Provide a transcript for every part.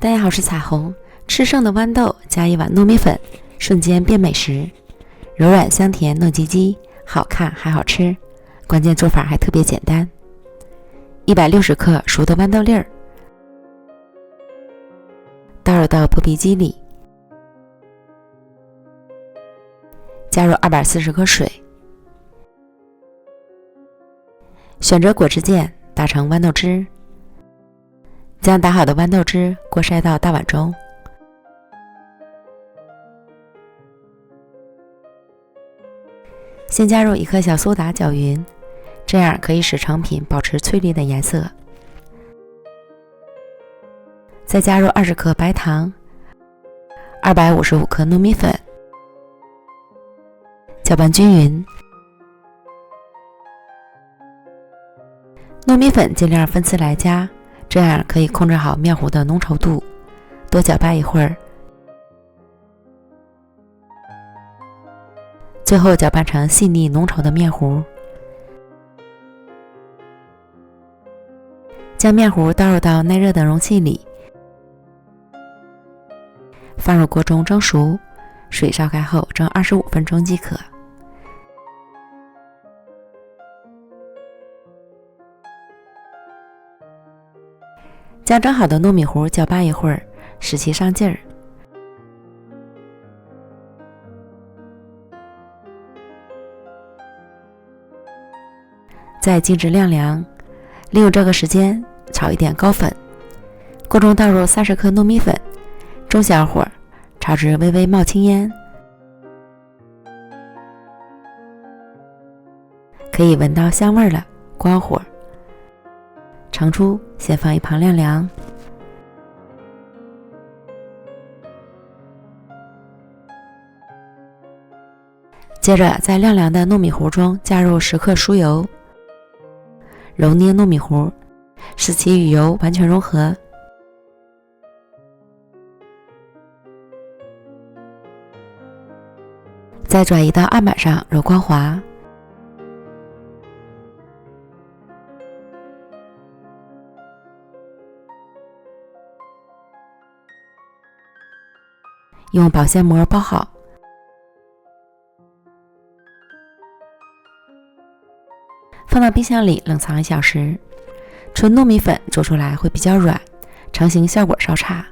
大家好，我是彩虹。吃剩的豌豆加一碗糯米粉，瞬间变美食，柔软香甜糯叽叽，好看还好吃，关键做法还特别简单。160克熟的豌豆粒儿，倒入到破皮机里，加入240克水，选择果汁键打成豌豆汁，将打好的豌豆汁过筛到大碗中，先加入1克小苏打搅匀，这样可以使成品保持翠绿的颜色。再加入20克白糖，255克糯米粉，搅拌均匀。糯米粉尽量分次来加，这样可以控制好面糊的浓稠度，多搅拌一会儿，最后搅拌成细腻浓稠的面糊。将面糊倒入到耐热的容器里，放入锅中蒸熟，水烧开后蒸25分钟即可。将蒸好的糯米糊搅拌一会儿，使其上劲儿。再静置晾凉，利用这个时间炒一点高粉。锅中倒入30克糯米粉，中小火炒至微微冒青烟，可以闻到香味了，关火。盛出，先放一旁晾凉。接着在晾凉的糯米糊中加入10克酥油，揉捏糯米糊，使其与油完全融合。再转移到案板上揉光滑。用保鲜膜包好，放到冰箱里冷藏1小时。纯糯米粉做出来会比较软，成型效果稍差，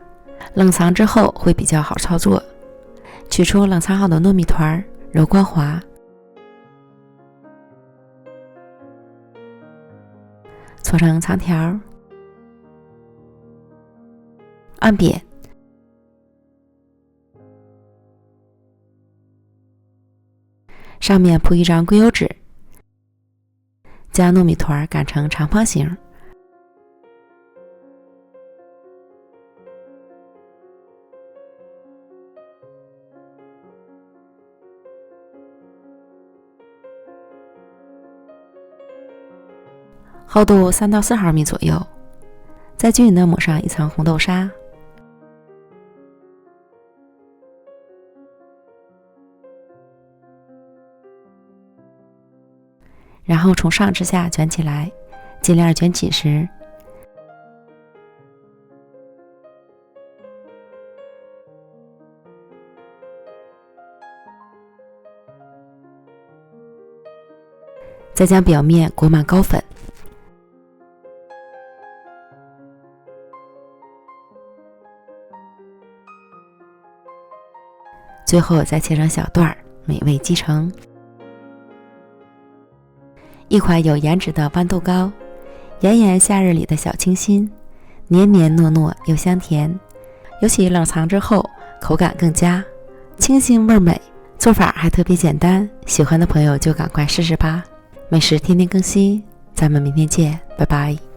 冷藏之后会比较好操作。取出冷藏好的糯米团，揉光滑，搓成长条，按扁，上面铺一张硅油纸，将糯米团擀成长方形，厚度3到4毫米左右，再均匀地抹上一层红豆沙。然后从上至下卷起来，尽量卷紧实。再将表面裹满高粉。最后再切成小段，美味继承。一款有颜值的豌豆糕，炎炎夏日里的小清新，黏黏糯糯又香甜，尤其冷藏之后口感更佳，清新味美，做法还特别简单，喜欢的朋友就赶快试试吧。美食天天更新，咱们明天见，拜拜。